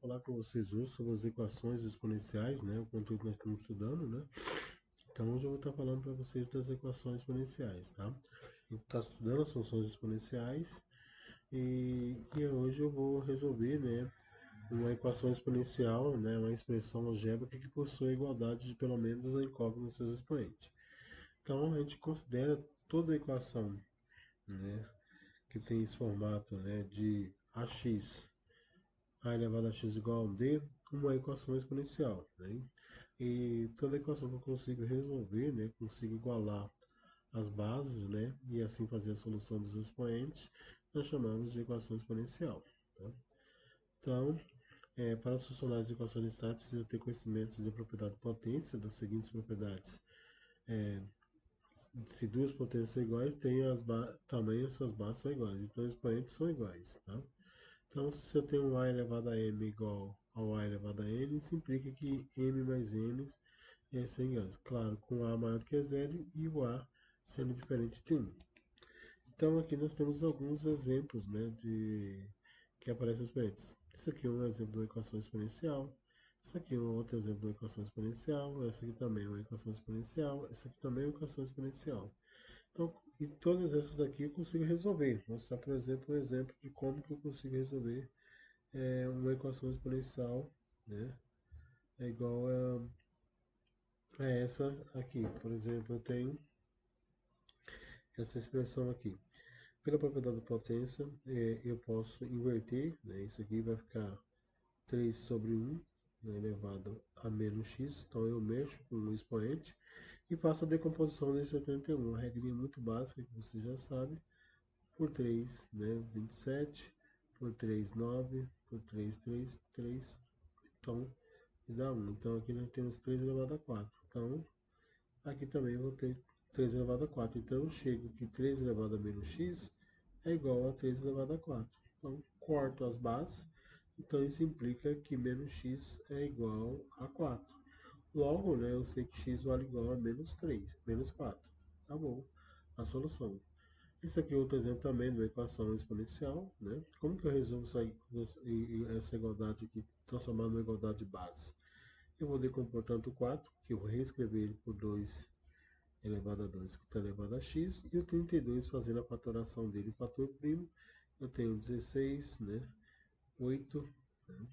falar com vocês hoje sobre as equações exponenciais, né? O conteúdo que nós estamos estudando, né? Então hoje eu vou estar falando para vocês das equações exponenciais, tá? A gente está estudando as funções exponenciais e hoje eu vou resolver, né? Uma equação exponencial, né? Uma expressão algébrica que possui a igualdade de pelo menos a incógnita dos seus expoentes. Então a gente considera toda a equação, né? Que tem esse formato, né? De ax a elevado a x igual a d, uma equação exponencial. Né? E toda equação que eu consigo resolver, né, consigo igualar as bases, né, e assim fazer a solução dos expoentes, nós chamamos de equação exponencial. Tá? Então, para solucionar as equações iniciais, precisa ter conhecimentos de propriedade de potência, das seguintes propriedades. Se duas potências são iguais, tem tamanho as suas bases são iguais, então os expoentes são iguais. Tá? Então, se eu tenho a elevado a m igual ao a elevado a n, isso implica que m mais n é 100 iguais. Claro, com a maior do que zero e o a sendo diferente de 1. Então, aqui nós temos alguns exemplos, né, de que aparecem os expoentes. Isso aqui é um exemplo de uma equação exponencial. Isso aqui é um outro exemplo de uma equação exponencial. Essa aqui também é uma equação exponencial. Essa aqui também é uma equação exponencial. Então, e todas essas daqui eu consigo resolver. Vou mostrar, por exemplo, um exemplo de como que eu consigo resolver uma equação exponencial, né, é igual a essa aqui. Por exemplo, eu tenho essa expressão aqui. Pela propriedade da potência, eu posso inverter, né, isso aqui vai ficar 3 sobre 1, né, elevado a menos x. Então eu mexo com o expoente e faço a decomposição desse 71. Uma regrinha muito básica que você já sabe. Por 3, né, 27, por 3, 9, por 3, 3, 3. Então, e dá 1. Então aqui nós temos 3 elevado a 4. Então, aqui também vou ter 3 elevado a 4. Então eu chego que 3 elevado a menos x é igual a 3 elevado a 4. Então, corto as bases. Então isso implica que menos x é igual a 4. Logo, né, eu sei que x vale igual a menos 3, menos 4. Acabou a solução. Isso aqui é outro exemplo também de uma equação exponencial. Né? Como que eu resolvo essa igualdade aqui, transformar numa igualdade de base? Eu vou decompor tanto o 4, que eu vou reescrever ele por 2 elevado a 2, que está elevado a x, e o 32 fazendo a fatoração dele, fator primo, eu tenho 16, né, 8, né,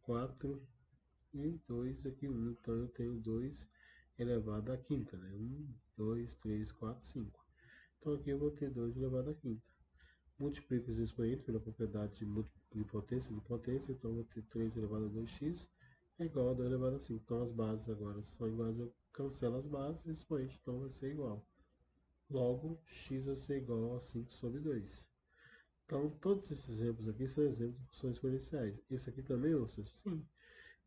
4 e 2, aqui 1, então eu tenho 2 elevado à quinta, né, 1, 2, 3, 4, 5. Então aqui eu vou ter 2 elevado à quinta. Multiplico os expoentes pela propriedade de potência, então eu vou ter 3 elevado a 2x é igual a 2 elevado a 5. Então as bases agora são iguais, eu cancelo as bases, o expoente então vai ser igual. Logo, x vai ser igual a 5 sobre 2. Então, todos esses exemplos aqui são exemplos de funções exponenciais. Esse aqui também, vocês? Sim.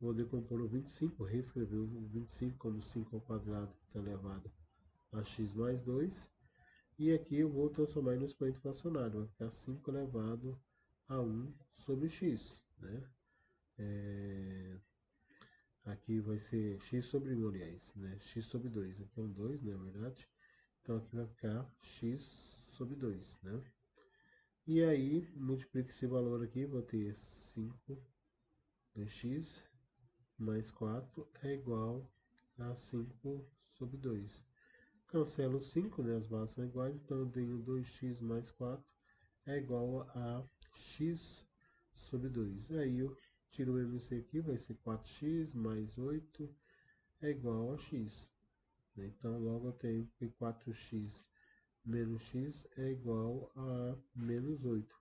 Vou decompor o 25, reescrever o 25 como 5 ao quadrado, que está elevado a x mais 2. E aqui eu vou transformar no expoente fracionário. Vai ficar 5 elevado a 1 sobre x. Né? Aqui vai ser x sobre 1, aliás. Né? X sobre 2. Aqui é um 2, na verdade. Então aqui vai ficar x sobre 2. Né? E aí, multiplico esse valor aqui, vou ter 5 2x mais 4 é igual a 5 sobre 2. Cancelo 5, né? As bases são iguais, então eu tenho 2x mais 4 é igual a x sobre 2. Aí eu tiro o MC aqui, vai ser 4x mais 8 é igual a x. Então logo eu tenho que 4x menos x é igual a menos 8.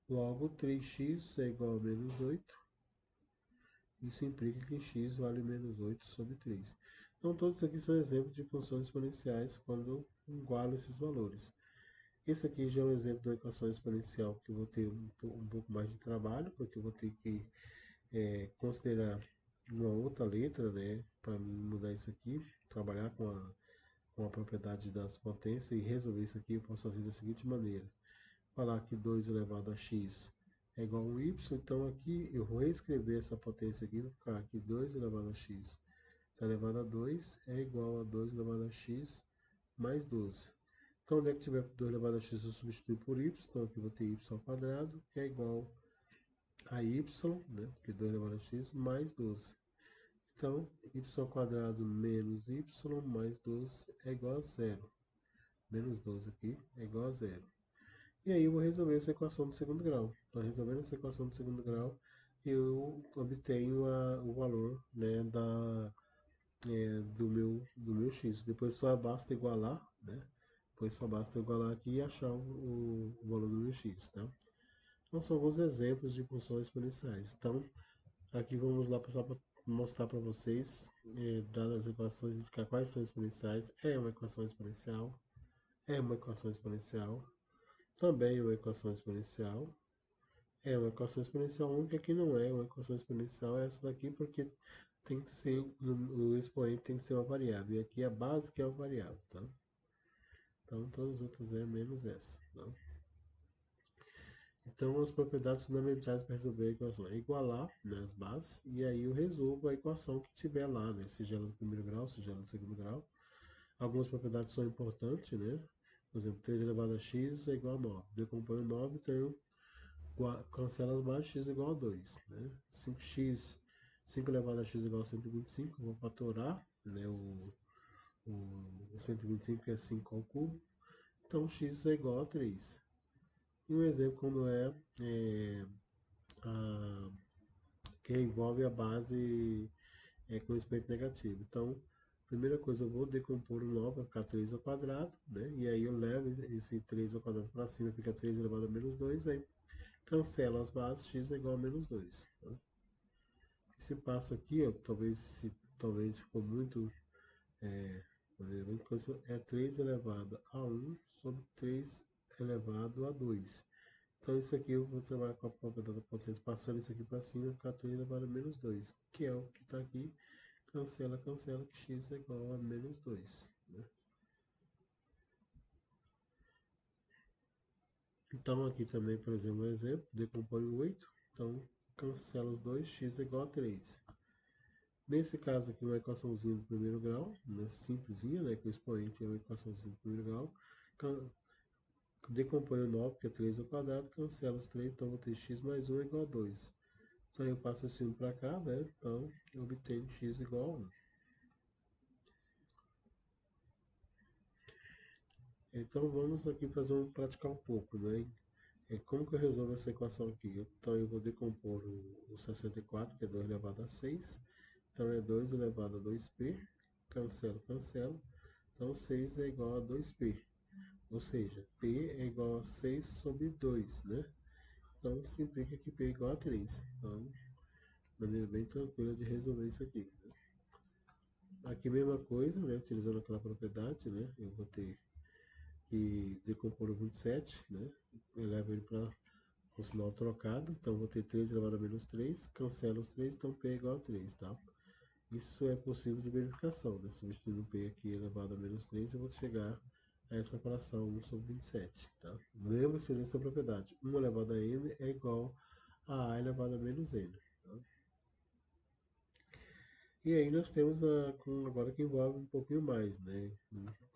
Logo 3x é igual a menos 8. Isso implica que x vale menos 8 sobre 3. Então todos aqui são exemplos de funções exponenciais quando eu igualo esses valores. Esse aqui já é um exemplo de uma equação exponencial que eu vou ter um pouco mais de trabalho, porque eu vou ter que considerar uma outra letra, né, para mudar isso aqui, trabalhar com a propriedade das potências e resolver isso aqui. Eu posso fazer da seguinte maneira: falar que 2 elevado a x é igual a y, então aqui eu vou reescrever essa potência aqui, vai ficar aqui 2 elevado a x elevado a 2 é igual a 2 elevado a x mais 12. Então, onde é que tiver 2 elevado a x, eu substituo por y. Então, aqui eu vou ter y ao quadrado, que é igual a y, né, porque 2 elevado a x, mais 12. Então, y quadrado menos y mais 12 é igual a zero. Menos 12 aqui é igual a zero. E aí eu vou resolver essa equação do segundo grau. Então, resolvendo essa equação do segundo grau, eu obtenho o valor, né, do meu x. Depois só basta igualar, né? Depois só basta igualar aqui e achar o valor do meu x, tá? Então são alguns exemplos de funções exponenciais. Então, aqui vamos lá passar para mostrar para vocês, dadas as equações, indicar quais são exponenciais. É uma equação exponencial, é uma equação exponencial, também é uma equação exponencial, é uma equação exponencial única que não é uma equação exponencial, é essa daqui porque tem que ser, o expoente tem que ser uma variável, e aqui a base que é uma variável, tá? Então todas as outras é menos essa, tá? Então as propriedades fundamentais para resolver a equação é igualar, né, as bases, e aí eu resolvo a equação que tiver lá, né, seja ela do primeiro grau, seja ela do segundo grau. Algumas propriedades são importantes, né? Por exemplo, 3 elevado a x é igual a 9. Decomponho 9, tenho cancela as bases, x é igual a 2. Né? 5 elevado a x é igual a 125, vou fatorar, né, o 125 que é 5 ao cubo, então x é igual a 3. E um exemplo quando a, que envolve a base com expoente negativo. Então, primeira coisa, eu vou decompor o 9 para ficar 3 ao quadrado, né? E aí eu levo esse 3 ao quadrado para cima, fica 3 elevado a menos 2, aí cancela as bases, x é igual a menos 2. Tá? Esse passo aqui, ó, talvez ficou muito, é, é 3 elevado a 1 sobre 3 elevado a 2. Então isso aqui eu vou trabalhar com a propriedade da potência, passando isso aqui para cima, ficar 3 elevado a menos 2, que é o que está aqui. Cancela, cancela, que x é igual a menos 2. Né? Então aqui também, por exemplo, um exemplo, decompõe o 8, então cancela os dois, x é igual a 3. Nesse caso aqui, uma equaçãozinha do primeiro grau, né, simplesinha, né, que o expoente é uma equaçãozinha do primeiro grau, decompõe o 9, que é 3 ao quadrado, cancela os 3, então vou ter x mais 1 é igual a 2. Então eu passo esse 1 para cá, né, então eu obtenho x igual a 1. Então vamos aqui praticar um pouco, né? Como que eu resolvo essa equação aqui? Então eu vou decompor o 64, que é 2 elevado a 6. Então é 2 elevado a 2p. Cancelo, cancelo. Então 6 é igual a 2p. Ou seja, p é igual a 6 sobre 2, né? Então isso implica que p é igual a 3. Então, maneira bem tranquila de resolver isso aqui. Né? Aqui mesma coisa, né? Utilizando aquela propriedade, né? Eu vou ter que decompor o 27, né? Eu levo ele para com sinal trocado, então vou ter 3 elevado a menos 3, cancela os 3, então P é igual a 3, tá? Isso é possível de verificação, né? Substituindo P aqui elevado a menos 3, eu vou chegar a essa fração 1 sobre 27, tá? Lembre-se dessa propriedade, 1 elevado a n é igual a elevado a menos n. Tá? E aí nós temos agora que envolve um pouquinho mais, né?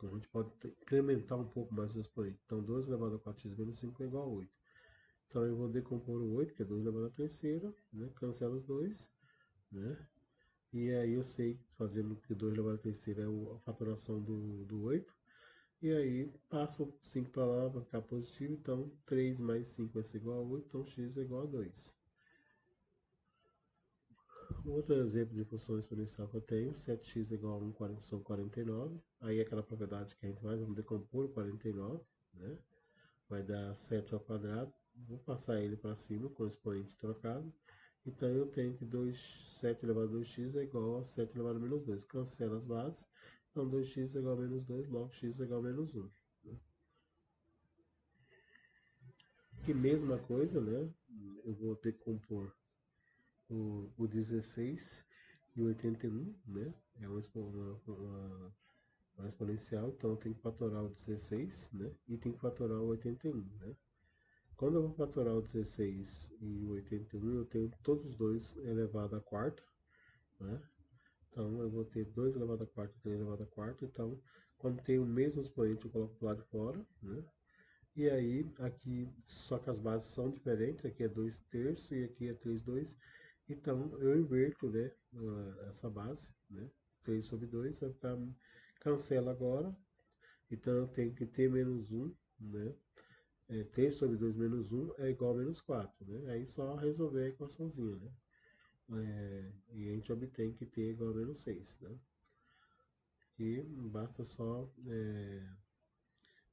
A gente pode incrementar um pouco mais o expoente. Então 2 elevado a 4x menos 5 é igual a 8. Então eu vou decompor o 8, que é 2 elevado a terceira, né? Cancelo os dois, né? E aí eu sei, fazendo que 2 elevado a terceira é a fatoração do 8. E aí passo 5 para lá, vai ficar positivo. Então 3 mais 5 vai ser igual a 8, então x é igual a 2. Outro exemplo de função exponencial que eu tenho, 7x é igual a 1 sobre 49. Aí é aquela propriedade que a gente vai, vamos decompor o 49, né? Vai dar 7 ao quadrado. Vou passar ele para cima com o expoente trocado. Então eu tenho que 7 elevado a 2x é igual a 7 elevado a menos 2. Cancela as bases. Então 2x é igual a menos 2, logo x é igual a menos 1. Que mesma coisa, né? Eu vou decompor o 16 e o 81, né? É uma exponencial, então eu tenho que fatorar o 16, né? E tenho que fatorar o 81, né? Quando eu vou fatorar o 16 e o 81, eu tenho todos os dois elevado à quarta, né? Então eu vou ter 2 elevado à quarta e 3 elevado à quarta. Então, quando tem o mesmo expoente, eu coloco para o lado de fora, né? E aí, aqui, só que as bases são diferentes, aqui é 2 terços e aqui é 3 2. Então, eu inverto, né, essa base, né, 3 sobre 2 vai ficar, cancela agora, então eu tenho que ter menos um, né, 3 sobre 2 menos um é igual a menos 4, né, aí só resolver a equaçãozinha, né, e a gente obtém que t é igual a menos 6, né, e basta só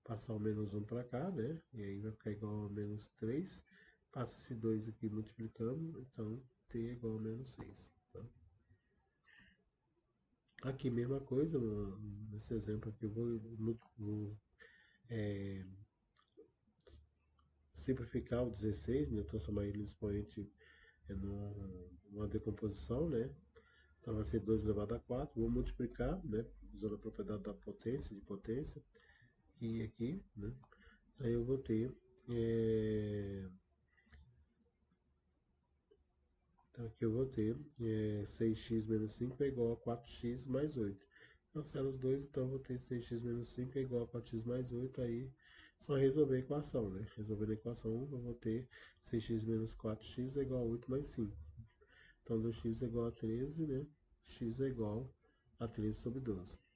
passar o menos um para cá, né? E aí vai ficar igual a menos 3. Passa esse 2 aqui multiplicando, então t é igual a menos 6. Tá? Aqui, mesma coisa, nesse exemplo aqui, eu vou simplificar o 16, né? Transformar ele em expoente numa decomposição, né? Então vai ser 2 elevado a 4. Vou multiplicar, né? Usando a propriedade da potência, de potência, e aqui, né? Aí eu vou ter então aqui eu vou ter 6x menos 5 é igual a 4x mais 8. Cancelo os dois, então eu vou ter 6x menos 5 é igual a 4x mais 8. Aí só resolver a equação, né? Resolvendo a equação 1, eu vou ter 6x menos 4x é igual a 8 mais 5. Então 2x é igual a 13, né? X é igual a 13 sobre 12.